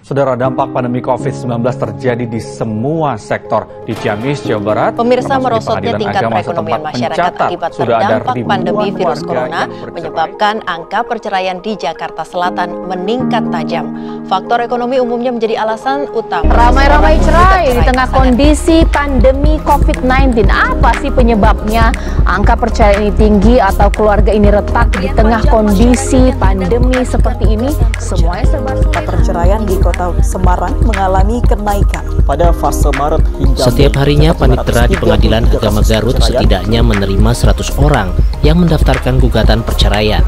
Saudara, dampak pandemi COVID-19 terjadi di semua sektor di Ciamis, Jawa Barat. Pemirsa, merosotnya tingkat perekonomian masyarakat akibat terdampak pandemi virus corona menyebabkan angka perceraian di Jakarta Selatan meningkat tajam. Faktor ekonomi umumnya menjadi alasan utama. Ramai-ramai cerai di tengah kondisi pandemi COVID-19. Apa sih penyebabnya? Angka perceraian ini tinggi atau keluarga ini retak di tengah kondisi pandemi seperti ini? Semuanya serba salah. Perceraian di Kota Semarang mengalami kenaikan pada fase Maret hingga setiap harinya panitera di Pengadilan Agama Garut setidaknya menerima 100 orang yang mendaftarkan gugatan perceraian.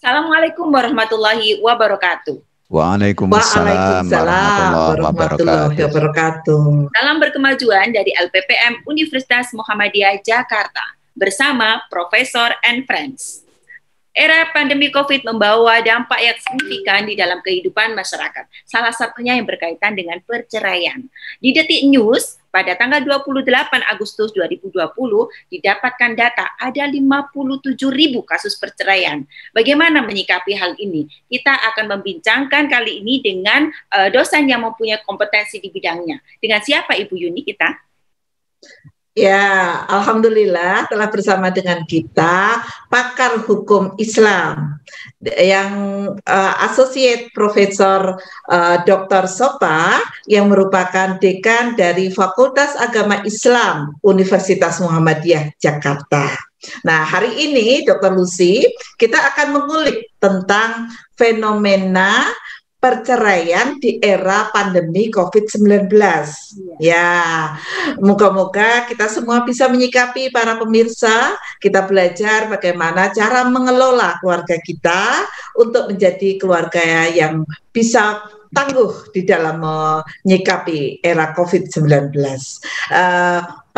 Assalamualaikum warahmatullahi wabarakatuh. Waalaikumsalam warahmatullahi wabarakatuh. Salam berkemajuan dari LPPM Universitas Muhammadiyah Jakarta bersama Profesor and Friends. Era pandemi COVID membawa dampak yang signifikan di dalam kehidupan masyarakat. Salah satunya yang berkaitan dengan perceraian. Di Detik News, pada tanggal 28 Agustus 2020 didapatkan data ada 57.000 kasus perceraian. Bagaimana menyikapi hal ini? Kita akan membincangkan kali ini dengan dosen yang mempunyai kompetensi di bidangnya. Dengan siapa Ibu Yuni kita? Ya, alhamdulillah telah bersama dengan kita pakar hukum Islam yang Associate Profesor Dr. Sopa yang merupakan dekan dari Fakultas Agama Islam Universitas Muhammadiyah Jakarta. Nah, hari ini Dr. Lucy kita akan mengulik tentang fenomena perceraian di era pandemi COVID-19. Ya, moga-moga kita semua bisa menyikapi para pemirsa, kita belajar bagaimana cara mengelola keluarga kita untuk menjadi keluarga yang bisa tangguh di dalam menyikapi era COVID-19.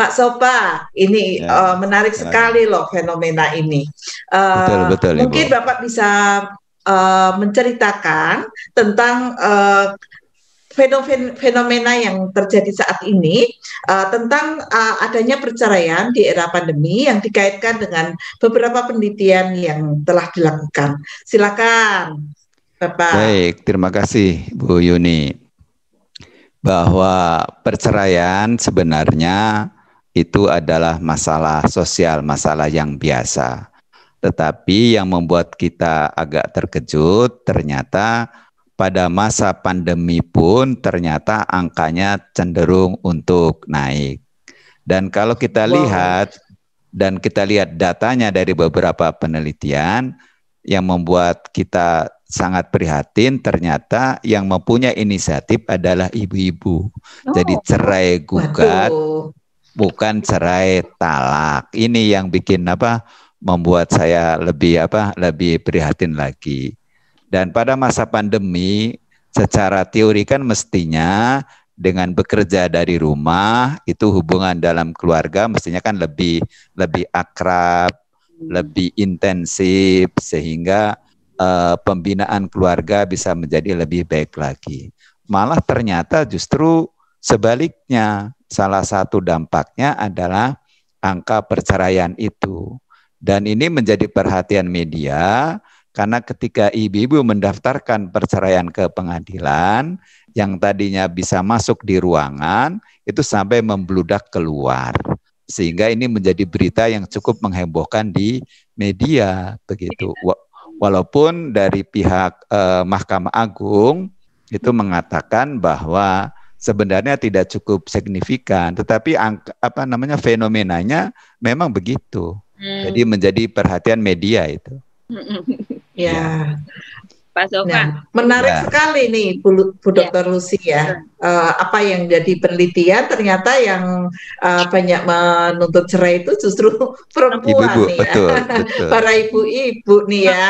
Pak Sopa, ini menarik sekali loh fenomena ini. Betul, mungkin Ibu. Bapak bisa menceritakan tentang fenomena yang terjadi saat ini tentang adanya perceraian di era pandemi yang dikaitkan dengan beberapa penelitian yang telah dilakukan. Silakan, Bapak. Baik, terima kasih Bu Yuni. Bahwa perceraian sebenarnya itu adalah masalah sosial, masalah yang biasa. Tetapi yang membuat kita agak terkejut ternyata pada masa pandemi pun ternyata angkanya cenderung untuk naik. Dan kalau kita lihat datanya dari beberapa penelitian yang membuat kita sangat prihatin, ternyata yang mempunyai inisiatif adalah ibu-ibu. Jadi cerai gugat bukan cerai talak. Ini yang bikin membuat saya lebih prihatin lagi. Dan pada masa pandemi secara teori kan mestinya dengan bekerja dari rumah itu hubungan dalam keluarga mestinya kan lebih akrab, lebih intensif sehingga pembinaan keluarga bisa menjadi lebih baik lagi. Malah ternyata justru sebaliknya, salah satu dampaknya adalah angka perceraian itu. Dan ini menjadi perhatian media karena ketika ibu-ibu mendaftarkan perceraian ke pengadilan, yang tadinya bisa masuk di ruangan, itu sampai membludak keluar. Sehingga ini menjadi berita yang cukup menghebohkan di media. Begitu. Walaupun dari pihak Mahkamah Agung itu mengatakan bahwa sebenarnya tidak cukup signifikan, tetapi fenomenanya memang begitu. Jadi menjadi perhatian media itu. Ya. Pak Sofa. Menarik sekali nih Bu Dr. Lucy ya. Apa yang jadi penelitian ternyata yang banyak menuntut cerai itu justru perempuan nih ya. Betul. Para ibu-ibu nih ya.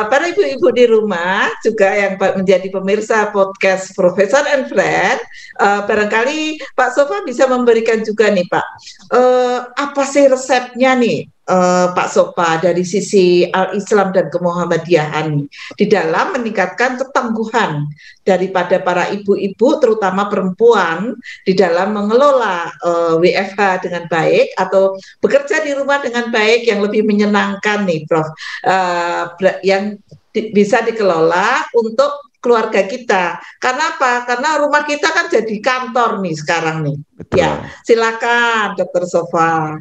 Para ibu-ibu di rumah juga yang menjadi pemirsa podcast Profesor and Friend, barangkali Pak Sofa bisa memberikan juga nih Pak. Apa sih resepnya nih Pak Sopa dari sisi Al-Islam dan Kemuhammadiyahan di dalam meningkatkan ketangguhan daripada para ibu-ibu terutama perempuan di dalam mengelola WFH dengan baik atau bekerja di rumah dengan baik yang lebih menyenangkan nih Prof, yang bisa dikelola untuk keluarga kita. Karena apa? Karena rumah kita kan jadi kantor nih sekarang nih. Betul. Ya, silakan Dr. Sofa.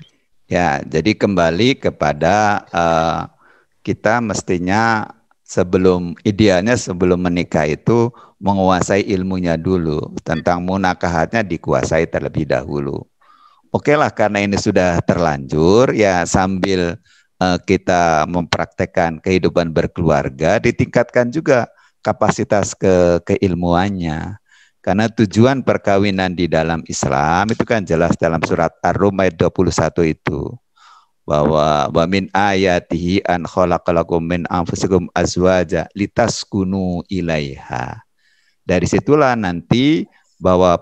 Ya, jadi kembali kepada kita mestinya idealnya sebelum menikah itu menguasai ilmunya dulu, tentang munakahatnya dikuasai terlebih dahulu. Oke lah, karena ini sudah terlanjur, ya sambil kita mempraktekkan kehidupan berkeluarga, ditingkatkan juga kapasitas keilmuannya. Karena tujuan perkawinan di dalam Islam itu kan jelas dalam surat Ar-Rum ayat 21 itu. Bahwa wa min ayatihi an khalaqalakum min anfusikum azwaja litaskunu ilaiha. Dari situlah nanti bahwa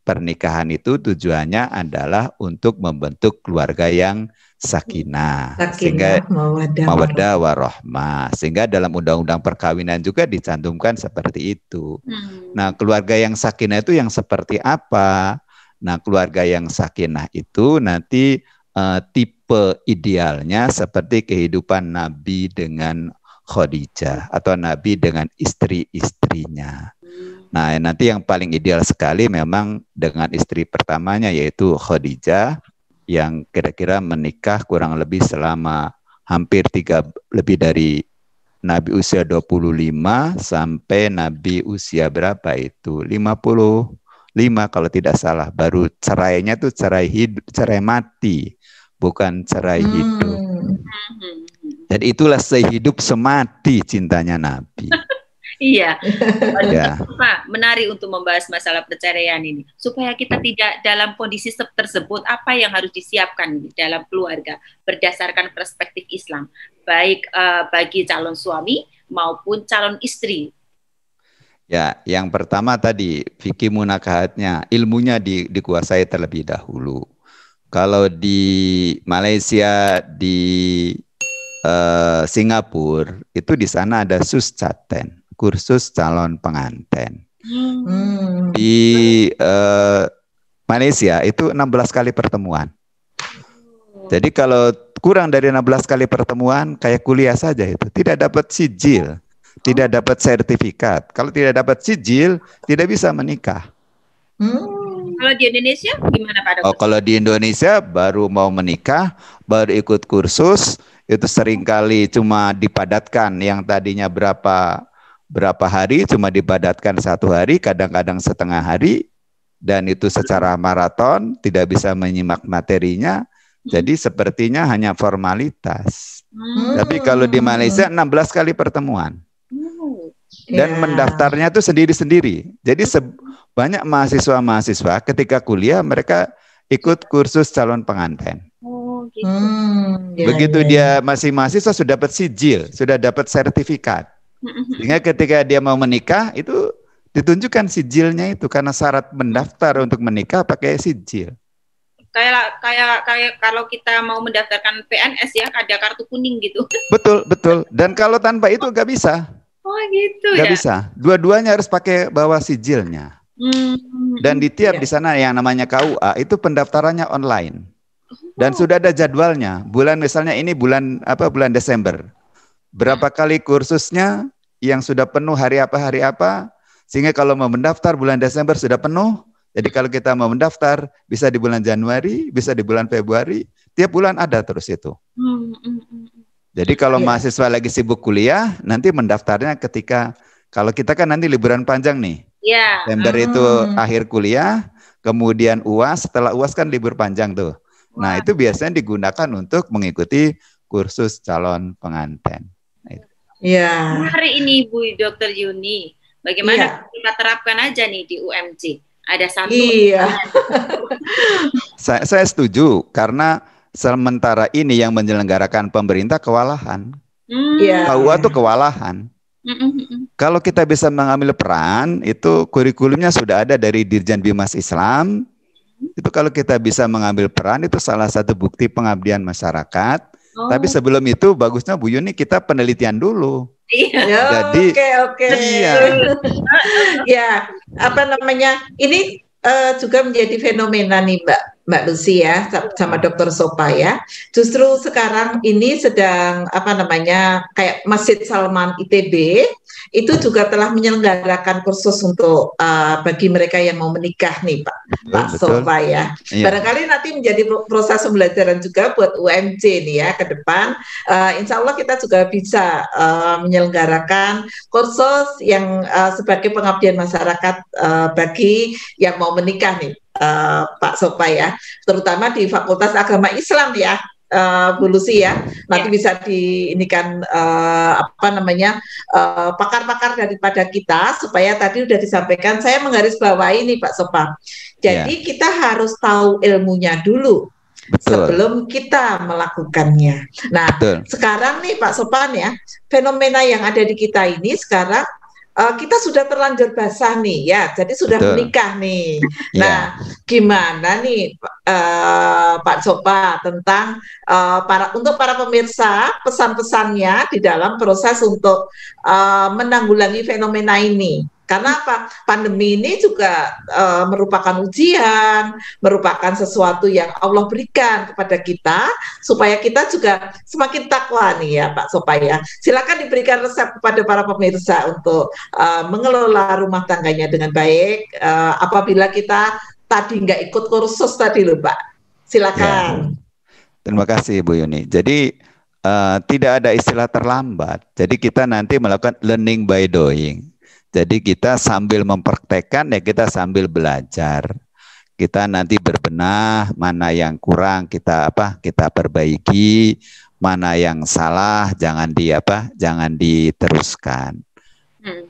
pernikahan itu tujuannya adalah untuk membentuk keluarga yang sakinah, sehingga mawaddah warahmah, sehingga dalam undang-undang perkawinan juga dicantumkan seperti itu. Nah, keluarga yang sakinah itu yang seperti apa? Nah, keluarga yang sakinah itu nanti tipe idealnya seperti kehidupan Nabi dengan Khadijah atau Nabi dengan istri-istrinya. Nah, nanti yang paling ideal sekali memang dengan istri pertamanya yaitu Khadijah, yang kira-kira menikah kurang lebih selama hampir lebih dari Nabi usia 25 sampai Nabi usia berapa itu? 55 kalau tidak salah. Baru cerainya tuh cerai mati, bukan cerai hidup. Dan itulah sehidup semati cintanya Nabi. Iya, Pak, menarik untuk membahas masalah perceraian ini. Supaya kita tidak dalam kondisi tersebut, apa yang harus disiapkan dalam keluarga berdasarkan perspektif Islam, baik bagi calon suami maupun calon istri. Ya, yang pertama tadi fikih munakahatnya, ilmunya dikuasai terlebih dahulu. Kalau di Malaysia, di Singapura, itu di sana ada suscaten, kursus calon pengantin. Di Malaysia itu 16 kali pertemuan. Jadi kalau kurang dari 16 kali pertemuan kayak kuliah saja itu, tidak dapat sijil, tidak dapat sertifikat. Kalau tidak dapat sijil, tidak bisa menikah. Kalau di Indonesia gimana Pak Dokter? Oh, kalau di Indonesia baru mau menikah, baru ikut kursus, itu seringkali cuma dipadatkan, yang tadinya berapa hari cuma dipadatkan 1 hari, kadang-kadang setengah hari, dan itu secara maraton, tidak bisa menyimak materinya, jadi sepertinya hanya formalitas. Tapi kalau di Malaysia 16 kali pertemuan. Dan mendaftarnya itu sendiri-sendiri. Jadi banyak mahasiswa-mahasiswa ketika kuliah mereka ikut kursus calon pengantin. Begitu dia masih mahasiswa sudah dapat sijil, sudah dapat sertifikat. Sehingga ketika dia mau menikah itu ditunjukkan sijilnya itu, karena syarat mendaftar untuk menikah pakai sijil. Kayak kalau kita mau mendaftarkan PNS ya, ada kartu kuning gitu. Betul. Dan kalau tanpa itu nggak bisa. Oh gitu nggak ya. bisa. Dua-duanya harus pakai bawa sijilnya. Dan di tiap di sana yang namanya KUA itu pendaftarannya online. Dan sudah ada jadwalnya. Misalnya ini bulan Desember. Berapa kali kursusnya yang sudah penuh hari apa, sehingga kalau mau mendaftar bulan Desember sudah penuh. Jadi kalau kita mau mendaftar bisa di bulan Januari, bisa di bulan Februari, tiap bulan ada terus itu. Jadi kalau mahasiswa lagi sibuk kuliah, nanti mendaftarnya kalau kita kan nanti liburan panjang nih. Desember itu akhir kuliah, kemudian UAS, setelah UAS kan libur panjang tuh. Nah itu biasanya digunakan untuk mengikuti kursus calon pengantin. Hari ini Bu Dr. Yuni, bagaimana kita terapkan aja nih di UMC? Ada satu. Saya setuju, karena sementara ini yang menyelenggarakan pemerintah kewalahan. KUA itu kewalahan. Kalau kita bisa mengambil peran, itu kurikulumnya sudah ada dari Dirjen Bimas Islam. Itu kalau kita bisa mengambil peran, itu salah satu bukti pengabdian masyarakat. Tapi sebelum itu bagusnya Bu Yuni kita penelitian dulu. Iya. Jadi Oke. iya. Ya, apa namanya? Ini juga menjadi fenomena nih Mbak Lucy ya, sama Dr. Sopa ya. Justru sekarang ini sedang apa namanya, kayak Masjid Salman ITB itu juga telah menyelenggarakan kursus untuk bagi mereka yang mau menikah nih Pak Sopa ya. Iya. Barangkali nanti menjadi proses pembelajaran juga buat UMJ nih ya ke depan. Insya Allah kita juga bisa menyelenggarakan kursus yang sebagai pengabdian masyarakat bagi yang mau menikah nih Pak Sopa ya, terutama di Fakultas Agama Islam ya. Bu Lucy ya, nanti bisa diinikan apa namanya pakar-pakar daripada kita supaya tadi sudah disampaikan. Saya menggarisbawahi ini Pak Sopa. Jadi kita harus tahu ilmunya dulu. Betul. Sebelum kita melakukannya. Nah, sekarang nih Pak Sopan ya, fenomena yang ada di kita ini sekarang kita sudah terlanjur basah nih ya, jadi sudah menikah nih. Nah, gimana nih Pak Sopa tentang untuk para pemirsa pesan-pesannya di dalam proses untuk menanggulangi fenomena ini? Karena apa? Pandemi ini juga merupakan ujian, merupakan sesuatu yang Allah berikan kepada kita supaya kita juga semakin takwa nih ya Pak Sopa ya. Silakan diberikan resep kepada para pemirsa untuk mengelola rumah tangganya dengan baik apabila kita tadi nggak ikut kursus tadi loh Pak. Silakan. Ya. Terima kasih Bu Yuni. Jadi tidak ada istilah terlambat. Jadi kita nanti melakukan learning by doing. Jadi kita sambil mempraktekkan ya kita sambil belajar. Kita nanti berbenah mana yang kurang kita perbaiki, mana yang salah jangan diteruskan.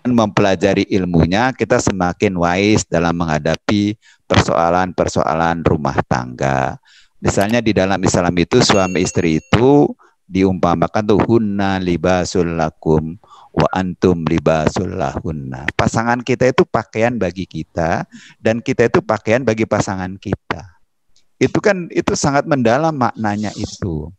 Mempelajari ilmunya kita semakin wise dalam menghadapi persoalan-persoalan rumah tangga. Misalnya di dalam Islam itu suami istri itu diumpamakan tuh hunna libasul lakum wa antum libasul lahunna. Pasangan kita itu pakaian bagi kita dan kita itu pakaian bagi pasangan kita. Itu sangat mendalam maknanya itu.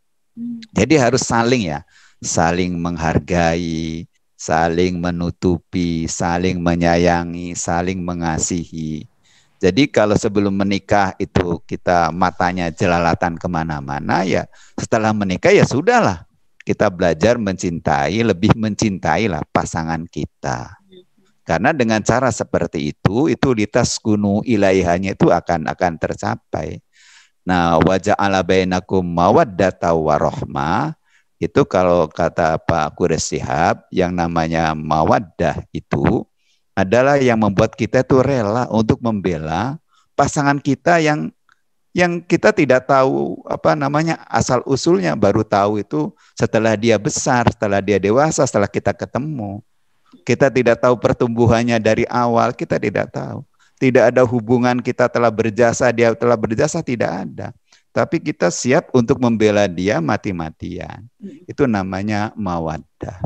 Jadi harus saling menghargai, saling menutupi, saling menyayangi, saling mengasihi. Jadi kalau sebelum menikah itu kita matanya jelalatan kemana-mana ya setelah menikah ya sudahlah. Kita belajar mencintai, lebih mencintailah pasangan kita. Karena dengan cara seperti itu litaskunu ilaihanya itu akan tercapai. Nah, waja'ala bainakum mawaddata warahmah, itu kalau kata Pak Qures Shihab, yang namanya mawaddah itu adalah yang membuat kita itu rela untuk membela pasangan kita yang kita tidak tahu asal usulnya, baru tahu itu setelah dia besar, setelah dia dewasa, setelah kita ketemu. Kita tidak tahu pertumbuhannya dari awal, kita tidak tahu. Tidak ada hubungan kita telah berjasa, dia telah berjasa, tidak ada. Tapi kita siap untuk membela dia mati-matian. Itu namanya mawaddah.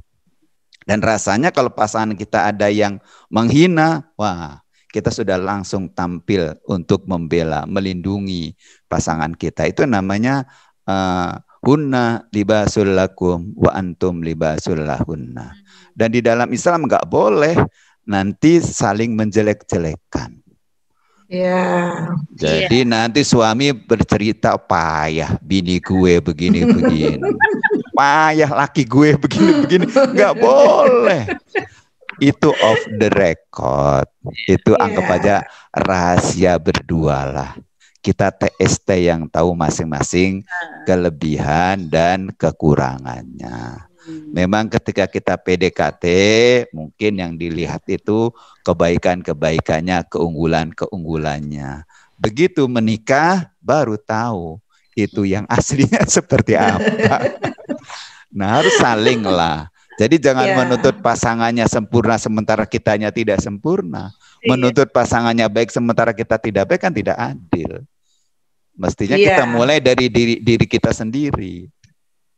Dan rasanya kalau pasangan kita ada yang menghina, wah, kita sudah langsung tampil untuk membela, melindungi pasangan kita. Itu namanya hunna libasul lakum wa antum libasul lahunna. Dan di dalam Islam nggak boleh nanti saling menjelek-jelekan. Ya. Jadi nanti suami bercerita payah bini gue begini-begini. Payah laki gue begini-begini. Nggak boleh. Itu off the record. Itu anggap aja rahasia berdua lah. Kita TST yang tahu masing-masing kelebihan dan kekurangannya. Memang ketika kita PDKT, mungkin yang dilihat itu kebaikan-kebaikannya, keunggulan-keunggulannya. Begitu menikah, baru tahu itu yang aslinya seperti apa. Nah, harus saling lah. Jadi jangan menuntut pasangannya sempurna sementara kitanya tidak sempurna. Menuntut pasangannya baik sementara kita tidak baik kan tidak adil. Mestinya kita mulai dari diri kita sendiri.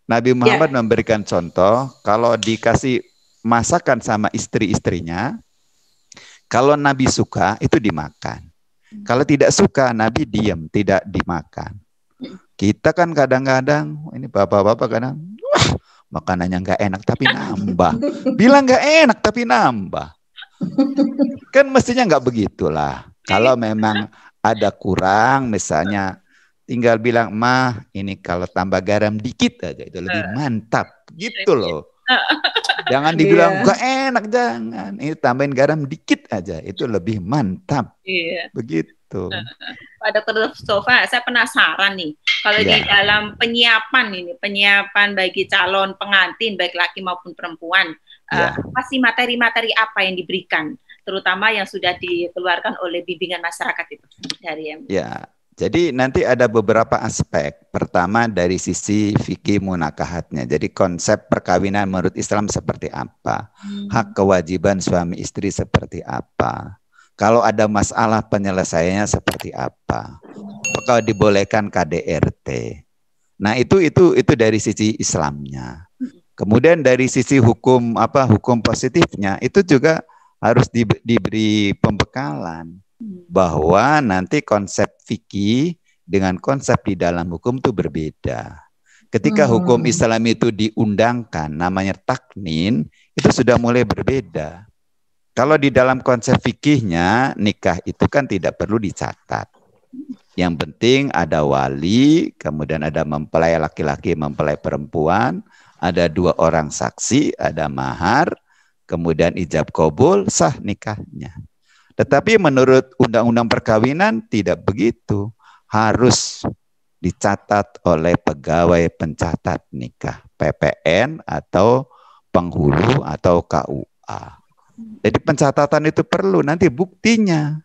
Nabi Muhammad memberikan contoh, kalau dikasih masakan sama istri-istrinya, kalau Nabi suka itu dimakan. Kalau tidak suka Nabi diam, tidak dimakan. Kita kan kadang-kadang, ini bapak-bapak kadang, wah, makanannya nggak enak tapi nambah. Bilang nggak enak tapi nambah. Kan mestinya nggak begitulah. Kalau memang ada kurang, misalnya tinggal bilang, mah ini kalau tambah garam dikit aja itu lebih mantap. Gitu loh. Jangan dibilang nggak enak, jangan. Ini tambahin garam dikit aja, itu lebih mantap. Begitu. Pak Dr. Sofa, saya penasaran nih, kalau di dalam penyiapan bagi calon pengantin, baik laki maupun perempuan, pasti materi-materi apa yang diberikan, terutama yang sudah dikeluarkan oleh bimbingan masyarakat itu dari MUI? Ya, jadi nanti ada beberapa aspek. Pertama dari sisi fikih munakahatnya. Jadi konsep perkawinan menurut Islam seperti apa? Hak kewajiban suami istri seperti apa? Kalau ada masalah penyelesaiannya seperti apa? Apakah dibolehkan KDRT? Nah, itu dari sisi Islamnya. Kemudian dari sisi hukum positifnya itu juga harus diberi pembekalan bahwa nanti konsep fikih dengan konsep di dalam hukum itu berbeda. Ketika hukum Islam itu diundangkan namanya taknin, itu sudah mulai berbeda. Kalau di dalam konsep fikihnya, nikah itu kan tidak perlu dicatat. Yang penting ada wali, kemudian ada mempelai laki-laki, mempelai perempuan, ada 2 orang saksi, ada mahar, kemudian ijab kabul, sah nikahnya. Tetapi menurut undang-undang perkawinan tidak begitu. Harus dicatat oleh pegawai pencatat nikah, PPN atau penghulu atau KUA. Jadi pencatatan itu perlu, nanti buktinya.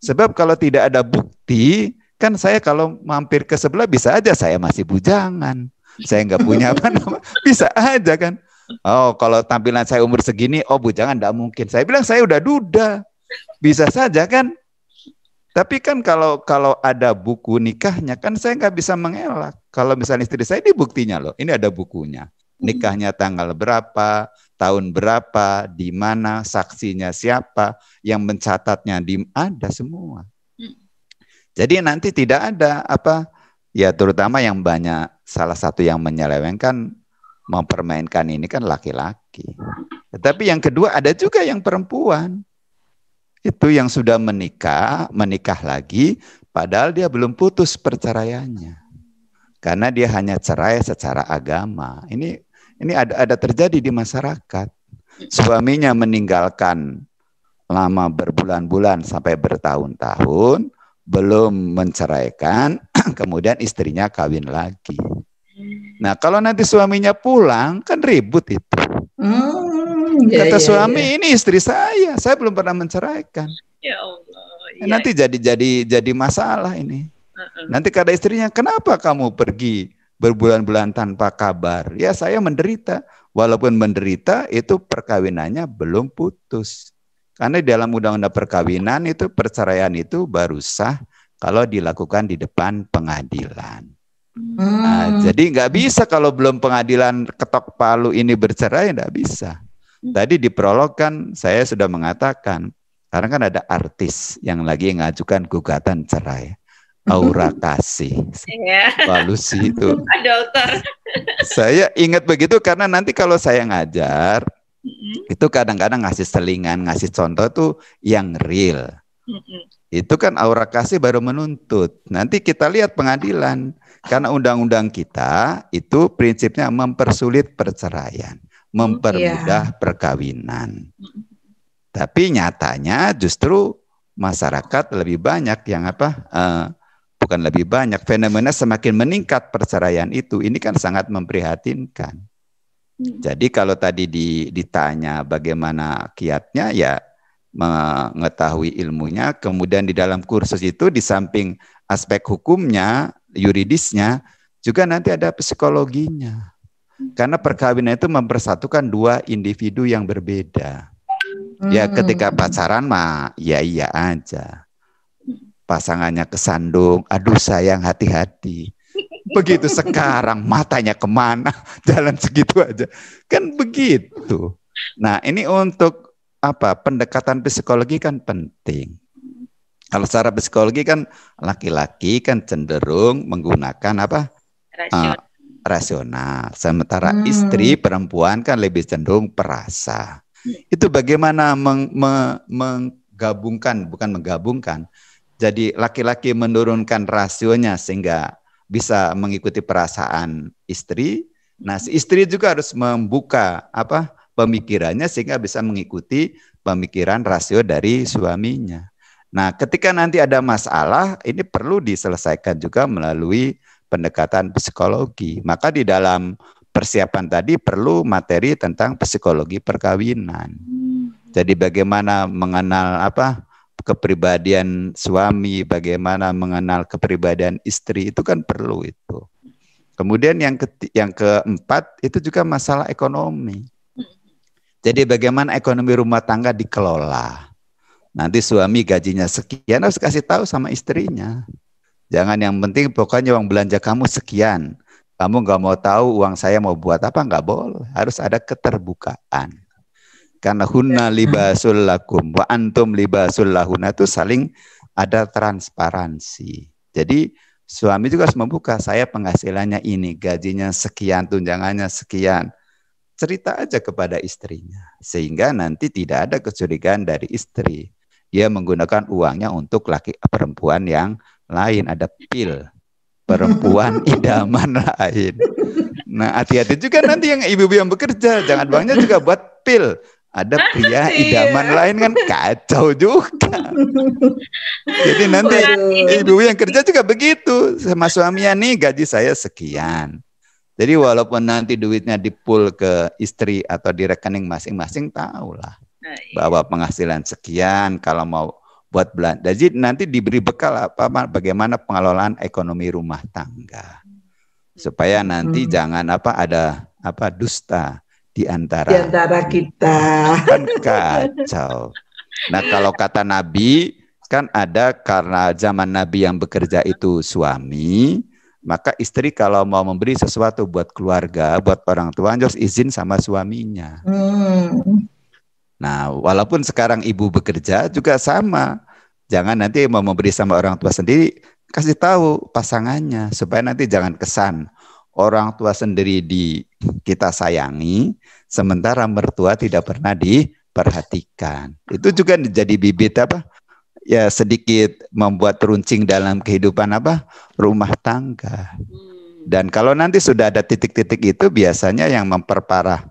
Sebab kalau tidak ada bukti, kan saya kalau mampir ke sebelah bisa aja saya masih bujangan. Saya nggak punya apa-apa, bisa aja kan. Oh, kalau tampilan saya umur segini, oh bujangan nggak mungkin. Saya bilang saya udah duda. Bisa saja kan. Tapi kan kalau ada buku nikahnya, kan saya nggak bisa mengelak. Kalau misalnya istri saya, ini buktinya loh, ini ada bukunya. Nikahnya tanggal berapa, tahun berapa, di mana, saksinya siapa, yang mencatatnya ada semua. Jadi nanti tidak ada ya terutama yang banyak, salah satu yang menyelewengkan, mempermainkan ini kan laki-laki. Tetapi yang kedua ada juga yang perempuan. Itu yang sudah menikah lagi, padahal dia belum putus perceraiannya. Karena dia hanya cerai secara agama. Ini ada terjadi di masyarakat. Suaminya meninggalkan lama berbulan-bulan sampai bertahun-tahun, belum menceraikan, kemudian istrinya kawin lagi. Nah, kalau nanti suaminya pulang, kan ribut itu. Kata suami, ini istri saya belum pernah menceraikan. Ya Allah. Nanti jadi masalah ini. Nanti kata istrinya, kenapa kamu pergi berbulan-bulan tanpa kabar? Ya saya menderita. Walaupun menderita itu perkawinannya belum putus. Karena dalam undang-undang perkawinan itu perceraian itu baru sah kalau dilakukan di depan pengadilan. Nah, jadi nggak bisa kalau belum pengadilan ketok palu ini bercerai, nggak bisa. Tadi di prolog kan saya sudah mengatakan, karena kan ada artis yang lagi ngajukan gugatan cerai. Aura Kasih, Walusi itu. Dokter. Saya ingat begitu karena nanti kalau saya ngajar, itu kadang-kadang ngasih selingan, ngasih contoh tuh yang real. Itu kan Aura Kasih baru menuntut. Nanti kita lihat pengadilan, karena undang-undang kita itu prinsipnya mempersulit perceraian, mempermudah perkawinan. Tapi nyatanya justru masyarakat lebih banyak yang bukan lebih banyak, fenomena semakin meningkat perceraian itu, ini kan sangat memprihatinkan. Jadi kalau tadi ditanya bagaimana kiatnya, ya mengetahui ilmunya, kemudian di dalam kursus itu di samping aspek hukumnya, yuridisnya, juga nanti ada psikologinya. Karena perkawinan itu mempersatukan 2 individu yang berbeda. Ya ketika pacaran mah ya iya aja. Pasangannya kesandung, aduh sayang hati-hati. Begitu sekarang matanya kemana, jalan segitu aja. Kan begitu. Nah ini untuk pendekatan psikologi kan penting. Kalau secara psikologi kan laki-laki kan cenderung menggunakan apa? Rasional. Sementara istri perempuan kan lebih cenderung perasa. Itu bagaimana menggabungkan, bukan menggabungkan. Jadi laki-laki menurunkan rasionya sehingga bisa mengikuti perasaan istri. Nah, si istri juga harus membuka apa pemikirannya sehingga bisa mengikuti pemikiran rasio dari suaminya. Nah, ketika nanti ada masalah, ini perlu diselesaikan juga melalui pendekatan psikologi. Maka di dalam persiapan tadi perlu materi tentang psikologi perkawinan. Jadi bagaimana mengenal apa kepribadian suami, bagaimana mengenal kepribadian istri, itu kan perlu itu. Kemudian yang keempat itu juga masalah ekonomi. Jadi bagaimana ekonomi rumah tangga dikelola. Nanti suami gajinya sekian harus kasih tahu sama istrinya. Jangan yang penting pokoknya uang belanja kamu sekian. Kamu nggak mau tahu uang saya mau buat apa, nggak boleh. Harus ada keterbukaan. Karena hunna libasul lakum wa antum libasul lahuna, itu saling ada transparansi. Jadi suami juga harus membuka, saya penghasilannya ini, gajinya sekian, tunjangannya sekian. Cerita aja kepada istrinya. Sehingga nanti tidak ada kecurigaan dari istri. Dia menggunakan uangnya untuk perempuan yang lain, ada pil perempuan idaman lain. Nah, hati-hati juga nanti yang ibu-ibu yang bekerja, jangan uangnya juga buat pil. Ada pria idaman lain kan kacau juga. Jadi nanti ibu yang kerja juga begitu sama suaminya, nih gaji saya sekian. Jadi walaupun nanti duitnya dipul ke istri atau di rekening masing-masing, tahulah bahwa penghasilan sekian kalau mau buat belanja. Jadi nanti diberi bekal bagaimana pengelolaan ekonomi rumah tangga. Supaya nanti jangan ada dusta di antara kita. Kan kacau. Nah, kalau kata Nabi kan ada, karena zaman Nabi yang bekerja itu suami, maka istri kalau mau memberi sesuatu buat keluarga, buat orang tua, harus izin sama suaminya. Nah, walaupun sekarang ibu bekerja juga sama. Jangan nanti mau memberi sama orang tua sendiri, kasih tahu pasangannya. Supaya nanti jangan kesan orang tua sendiri kita sayangi, sementara mertua tidak pernah diperhatikan. Itu juga jadi bibit ya sedikit membuat runcing dalam kehidupan rumah tangga. Dan kalau nanti sudah ada titik-titik itu, biasanya yang memperparah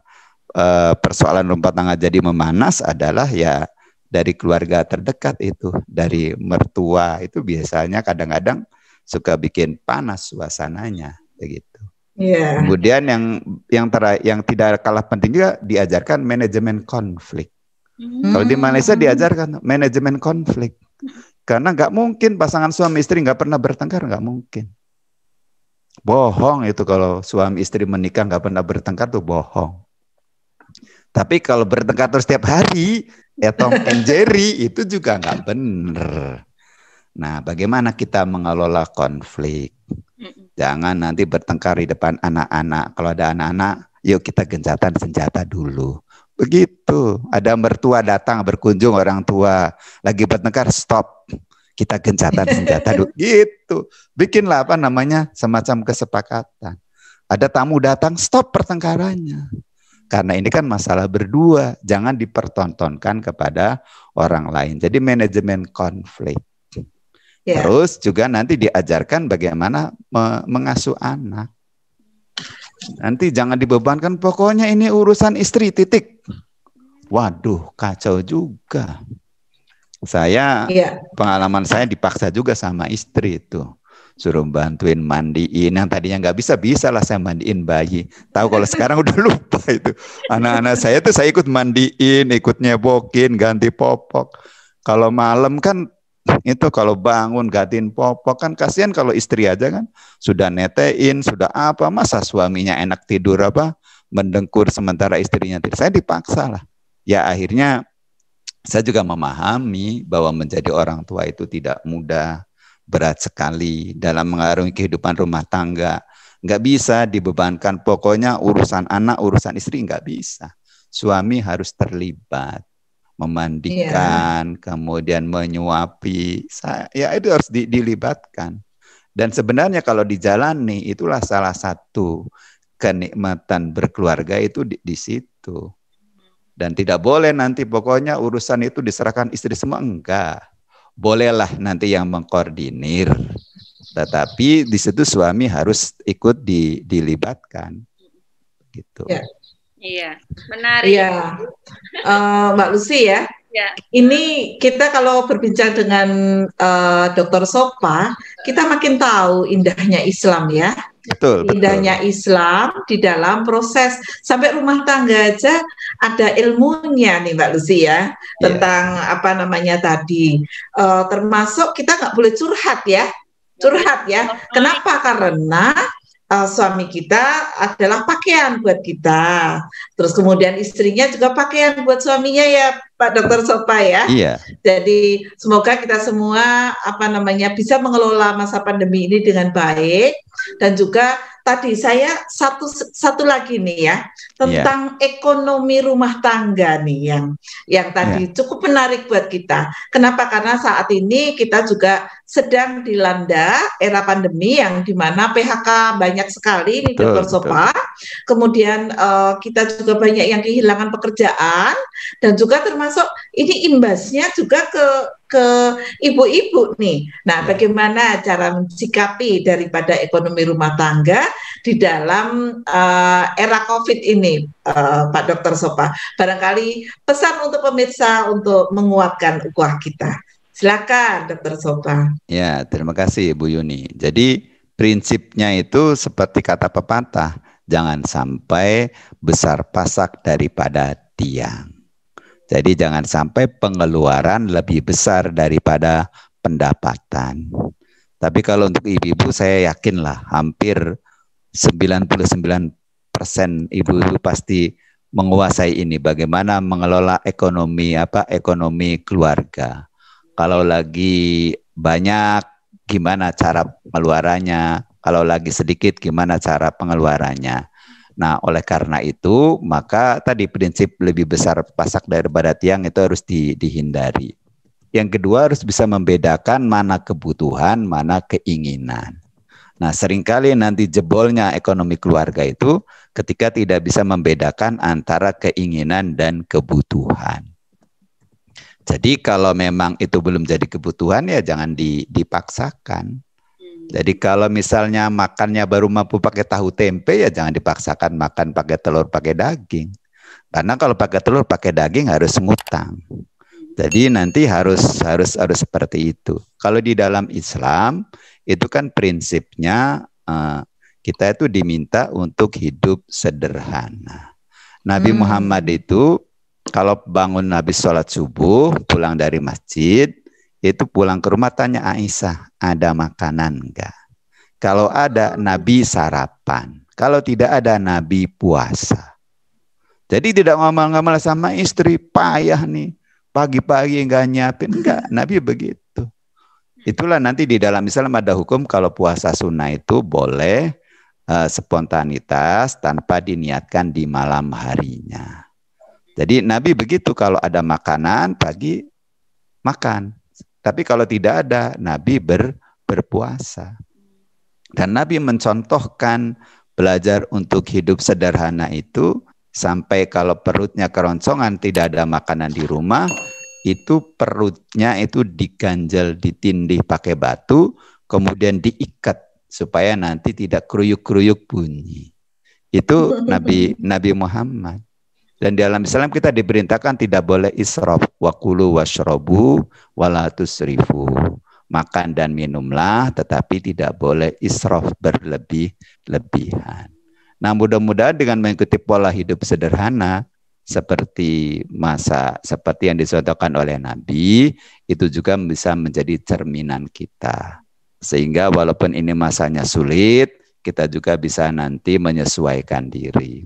persoalan rumah tangga jadi memanas adalah ya dari keluarga terdekat itu, dari mertua itu biasanya kadang-kadang suka bikin panas suasananya begitu. Yeah. Kemudian yang tidak kalah penting juga diajarkan manajemen konflik. Kalau di Malaysia diajarkan manajemen konflik. Karena nggak mungkin pasangan suami istri nggak pernah bertengkar, nggak mungkin. Bohong itu kalau suami istri menikah nggak pernah bertengkar, tuh bohong. Tapi kalau bertengkar terus setiap hari, ya Tom and Jerry, itu juga nggak benar. Nah, bagaimana kita mengelola konflik? Jangan nanti bertengkar di depan anak-anak. Kalau ada anak-anak, yuk kita gencatan senjata dulu. Begitu. Ada mertua datang berkunjung orang tua, lagi bertengkar, stop. Kita gencatan senjata dulu. Gitu. Bikinlah semacam kesepakatan. Ada tamu datang, stop pertengkarannya. Karena ini kan masalah berdua, jangan dipertontonkan kepada orang lain. Jadi manajemen konflik. Yeah. Terus juga nanti diajarkan bagaimana mengasuh anak. Nanti jangan dibebankan, pokoknya ini urusan istri, titik. Waduh, kacau juga. Pengalaman saya dipaksa juga sama istri itu. Suruh bantuin mandiin, yang tadinya nggak bisa lah saya mandiin bayi. Tahu kalau sekarang udah lupa itu. Anak-anak saya tuh saya ikut mandiin, ikut nyebokin, ganti popok. Kalau malam kan itu kalau bangun gantiin popok kan kasihan, kalau istri aja kan sudah netein, sudah apa, masa suaminya enak tidur mendengkur sementara istrinya tidur. Saya dipaksa lah. Ya akhirnya saya juga memahami bahwa menjadi orang tua itu tidak mudah. Berat sekali dalam mengarungi kehidupan rumah tangga. Nggak bisa dibebankan, pokoknya urusan anak, urusan istri, nggak bisa. Suami harus terlibat. memandikan, kemudian menyuapi, ya itu harus dilibatkan. Dan sebenarnya kalau dijalani itulah salah satu kenikmatan berkeluarga itu di situ. Dan tidak boleh nanti pokoknya urusan itu diserahkan istri semua, enggak. Bolehlah nanti yang mengkoordinir, tetapi di situ suami harus ikut dilibatkan, gitu. Ya. Iya, menarik. Iya, Mbak Lucy ya. Ya. Ini kita kalau berbincang dengan Dr. Sopa, kita makin tahu indahnya Islam ya. Betul. Indahnya Islam di dalam proses sampai rumah tangga aja ada ilmunya nih Mbak Lucy ya, tentang apa namanya tadi. Termasuk kita nggak boleh curhat ya. Kenapa? Karena suami kita adalah pakaian buat kita. Terus kemudian istrinya juga pakaian buat suaminya ya Pak Dr. Sopa ya. Iya. Jadi semoga kita semua bisa mengelola masa pandemi ini dengan baik. Dan juga tadi saya satu lagi nih ya tentang ekonomi rumah tangga nih yang tadi cukup menarik buat kita. Kenapa? Karena saat ini kita juga sedang dilanda era pandemi yang dimana PHK banyak sekali nih Dr. Sopa. Kemudian kita juga banyak yang kehilangan pekerjaan dan juga termasuk ini imbasnya juga ke ibu-ibu nih. Nah, bagaimana cara mensikapi daripada ekonomi rumah tangga di dalam era COVID ini, Pak Dr. Sopa? Barangkali pesan untuk pemirsa untuk menguatkan ukhuwah kita. Silakan, Dr. Sopa. Ya, terima kasih Bu Yuni. Jadi prinsipnya itu seperti kata pepatah, jangan sampai besar pasak daripada tiang. Jadi jangan sampai pengeluaran lebih besar daripada pendapatan. Tapi kalau untuk ibu-ibu saya yakinlah hampir 99% ibu-ibu pasti menguasai ini, bagaimana mengelola ekonomi keluarga. Kalau lagi banyak gimana cara pengeluarannya, kalau lagi sedikit gimana cara pengeluarannya. Nah, oleh karena itu, maka tadi prinsip lebih besar pasak daripada tiang itu harus dihindari. Yang kedua harus bisa membedakan mana kebutuhan, mana keinginan. Nah, seringkali nanti jebolnya ekonomi keluarga itu ketika tidak bisa membedakan antara keinginan dan kebutuhan. Jadi kalau memang itu belum jadi kebutuhan ya jangan dipaksakan. Jadi kalau misalnya makannya baru mampu pakai tahu tempe ya jangan dipaksakan makan pakai telur pakai daging. Karena kalau pakai telur pakai daging harus ngutang. Jadi nanti harus seperti itu. Kalau di dalam Islam itu kan prinsipnya kita itu diminta untuk hidup sederhana. Nabi Muhammad itu kalau bangun habis sholat subuh pulang dari masjid, itu pulang ke rumah tanya Aisyah, ada makanan enggak? Kalau ada, Nabi sarapan. Kalau tidak ada, Nabi puasa. Jadi tidak ngomel-ngomel sama istri, payah nih, pagi-pagi enggak nyiapin. Enggak, Nabi begitu. Itulah nanti di dalam Islam ada hukum kalau puasa sunnah itu boleh spontanitas tanpa diniatkan di malam harinya. Jadi Nabi begitu, kalau ada makanan pagi makan. Tapi kalau tidak ada, Nabi berpuasa. Dan Nabi mencontohkan belajar untuk hidup sederhana itu sampai kalau perutnya keroncongan, tidak ada makanan di rumah, itu perutnya itu diganjel, ditindih pakai batu, kemudian diikat supaya nanti tidak kruyuk-kruyuk bunyi. Itu Nabi Muhammad. Dan di dalam Islam kita diperintahkan tidak boleh israf, wa kulu washrabu wala tusrifu. Makan dan minumlah tetapi tidak boleh israf, berlebih-lebihan. Nah, mudah-mudahan dengan mengikuti pola hidup sederhana seperti yang dicontohkan oleh Nabi, itu juga bisa menjadi cerminan kita. Sehingga walaupun ini masanya sulit, kita juga bisa nanti menyesuaikan diri.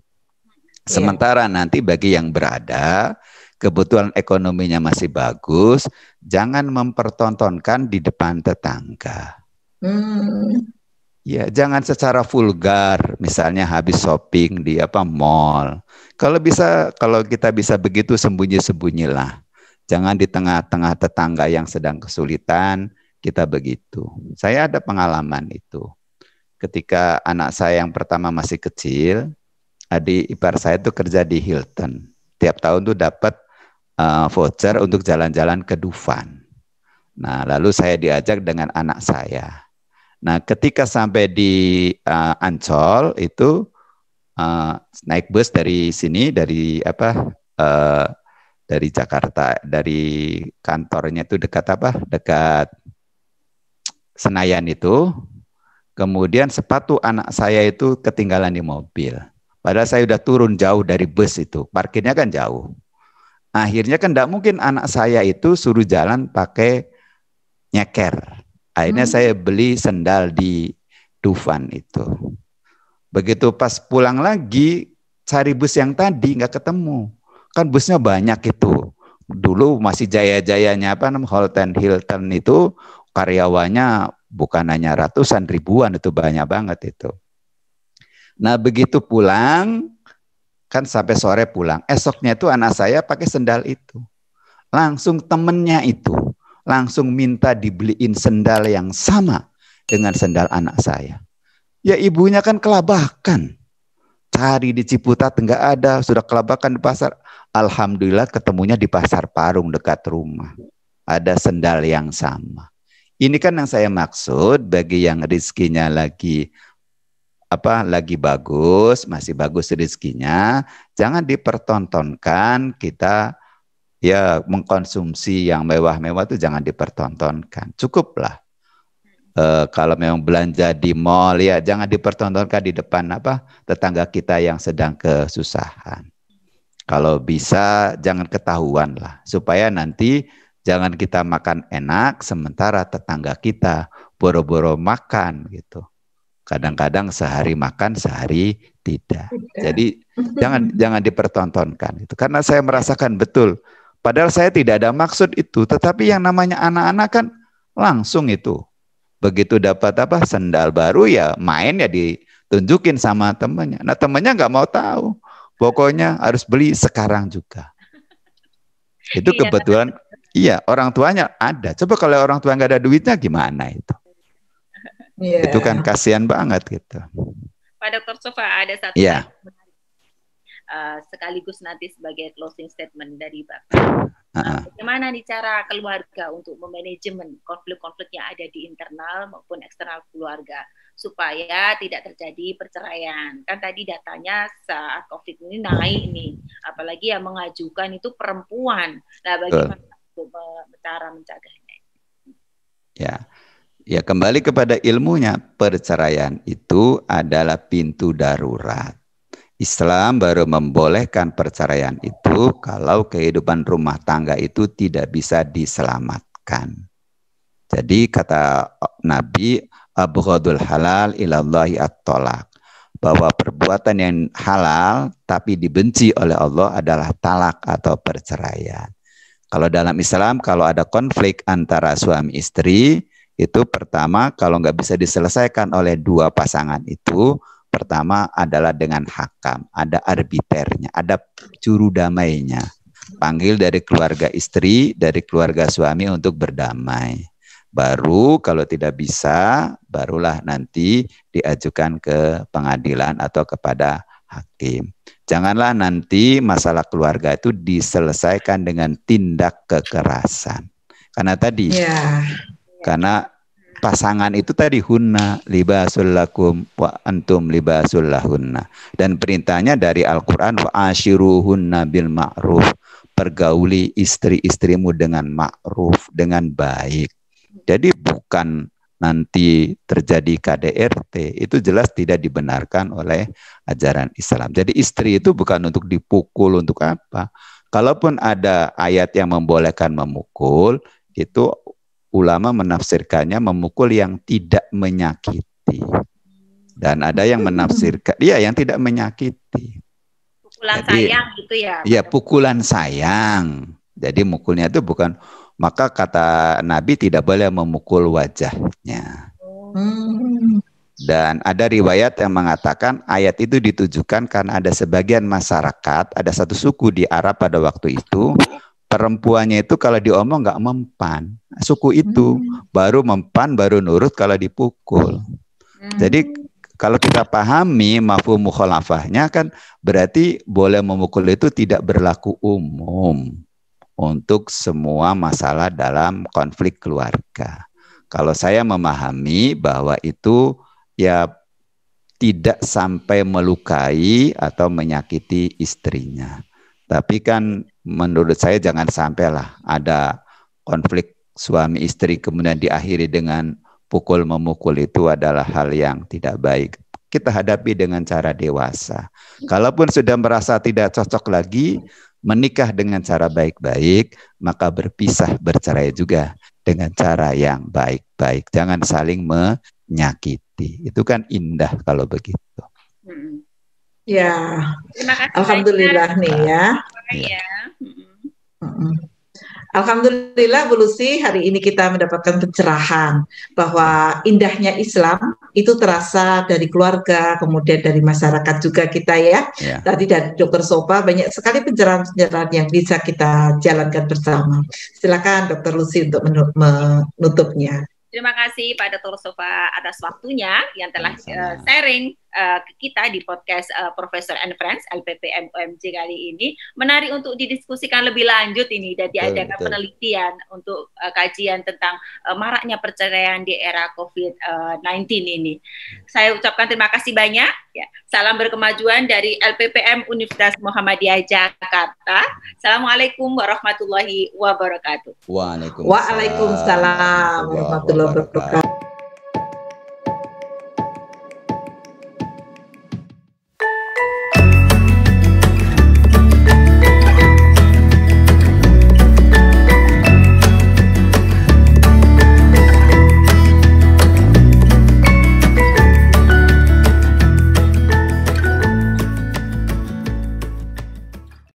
Sementara nanti bagi yang berada, kebutuhan ekonominya masih bagus, jangan mempertontonkan di depan tetangga. Ya, jangan secara vulgar, misalnya habis shopping di mall. Kalau kita bisa begitu, sembunyi-sembunyilah. Jangan di tengah-tengah tetangga yang sedang kesulitan, kita begitu. Saya ada pengalaman itu. Ketika anak saya yang pertama masih kecil, adik ipar saya itu kerja di Hilton. Tiap tahun tuh dapat voucher untuk jalan-jalan ke Dufan. Nah, lalu saya diajak dengan anak saya. Nah, ketika sampai di Ancol itu naik bus dari sini, dari dari Jakarta, dari kantornya itu dekat dekat Senayan itu. Kemudian sepatu anak saya itu ketinggalan di mobil. Padahal saya udah turun jauh dari bus itu, parkirnya kan jauh. Akhirnya kan tidak mungkin anak saya itu suruh jalan pakai nyeker. Akhirnya saya beli sendal di Dufan itu. Begitu pas pulang lagi, cari bus yang tadi nggak ketemu. Kan busnya banyak itu. Dulu masih jaya-jayanya Hilton itu karyawannya bukan hanya ratusan, ribuan, itu banyak banget itu. Nah, begitu pulang, kan sampai sore pulang. Esoknya itu anak saya pakai sendal itu. Langsung temennya itu langsung minta dibeliin sendal yang sama dengan sendal anak saya. Ya ibunya kan kelabakan. Cari di Ciputat enggak ada, sudah kelabakan di pasar. Alhamdulillah ketemunya di Pasar Parung dekat rumah. Ada sendal yang sama. Ini kan yang saya maksud, bagi yang rezekinya lagi bagus, masih bagus rezekinya, jangan dipertontonkan kita ya mengkonsumsi yang mewah-mewah itu, jangan dipertontonkan. Cukuplah. Kalau memang belanja di mall ya jangan dipertontonkan di depan tetangga kita yang sedang kesusahan. Kalau bisa jangan ketahuan lah, supaya nanti jangan kita makan enak sementara tetangga kita boro-boro makan gitu. Kadang-kadang sehari makan, sehari tidak. Jadi jangan dipertontonkan itu, karena saya merasakan betul. Padahal saya tidak ada maksud itu, tetapi yang namanya anak-anak kan langsung itu. Begitu dapat sendal baru ya main ya ditunjukin sama temannya. Nah, temannya nggak mau tahu. Pokoknya harus beli sekarang juga. Itu kebetulan iya, orang tuanya ada. Coba kalau orang tua nggak ada duitnya gimana itu? Yeah. Itu kan kasihan banget gitu. Pak Dr. Sofa, ada satu sekaligus nanti sebagai closing statement dari Bapak. Bagaimana nih cara keluarga untuk memanajemen konflik-konflik yang ada di internal maupun eksternal keluarga supaya tidak terjadi perceraian? Kan tadi datanya saat COVID ini naik nih, apalagi yang mengajukan itu perempuan. Nah, bagaimana cara mencegahnya? Ya, kembali kepada ilmunya, perceraian itu adalah pintu darurat. Islam baru membolehkan perceraian itu kalau kehidupan rumah tangga itu tidak bisa diselamatkan. Jadi kata Nabi, abghadul halal ilallahi at-tolak, bahwa perbuatan yang halal tapi dibenci oleh Allah adalah talak atau perceraian. Kalau dalam Islam, kalau ada konflik antara suami istri, itu pertama kalau nggak bisa diselesaikan oleh dua pasangan itu, pertama adalah dengan hakam, ada arbiternya, ada juru damainya. Panggil dari keluarga istri, dari keluarga suami untuk berdamai. Baru kalau tidak bisa, barulah nanti diajukan ke pengadilan atau kepada hakim. Janganlah nanti masalah keluarga itu diselesaikan dengan tindak kekerasan. Karena tadi, karena pasangan itu tadi hunna libasul lakum wa antum libasul lahunna. Dan perintahnya dari Al-Quran wa ashiruhunna bil ma'ruf. Pergauli istri-istrimu dengan ma'ruf, dengan baik. Jadi bukan nanti terjadi KDRT, itu jelas tidak dibenarkan oleh ajaran Islam. Jadi istri itu bukan untuk dipukul, untuk apa. Kalaupun ada ayat yang membolehkan memukul, itu ulama menafsirkannya memukul yang tidak menyakiti. Dan ada yang menafsirkan, yang tidak menyakiti. Pukulan sayang gitu ya? Iya, pukulan sayang. Jadi mukulnya itu bukan, maka kata Nabi tidak boleh memukul wajahnya. Dan ada riwayat yang mengatakan ayat itu ditujukan karena ada sebagian masyarakat, ada satu suku di Arab pada waktu itu, perempuannya itu kalau diomong nggak mempan. Suku itu baru mempan, baru nurut kalau dipukul. Jadi kalau kita pahami mafhum mukhalafahnya kan berarti boleh memukul itu tidak berlaku umum untuk semua masalah dalam konflik keluarga. Kalau saya memahami bahwa itu ya tidak sampai melukai atau menyakiti istrinya. Tapi kan menurut saya jangan sampailah ada konflik suami istri kemudian diakhiri dengan pukul memukul, itu adalah hal yang tidak baik. Kita hadapi dengan cara dewasa. Kalaupun sudah merasa tidak cocok lagi, menikah dengan cara baik-baik, maka berpisah bercerai juga dengan cara yang baik-baik. Jangan saling menyakiti. Itu kan indah kalau begitu. Ya, alhamdulillah nih ya. Alhamdulillah Bu Lucy, hari ini kita mendapatkan pencerahan bahwa indahnya Islam itu terasa dari keluarga, kemudian dari masyarakat juga kita ya. Tadi dari Dr. Sopa banyak sekali pencerahan-pencerahan yang bisa kita jalankan bersama. Silakan Dr. Lucy untuk menutupnya. Terima kasih Pak Dr. Sofa atas waktunya yang telah sharing ke kita di podcast Professor and Friends LPPM UMJ kali ini. Menarik untuk didiskusikan lebih lanjut ini dan diadakan penelitian untuk kajian tentang maraknya perceraian di era COVID-19 ini. Saya ucapkan terima kasih banyak. Ya. Salam berkemajuan dari LPPM Universitas Muhammadiyah Jakarta. Assalamualaikum warahmatullahi wabarakatuh. Waalaikumsalam warahmatullahi wabarakatuh.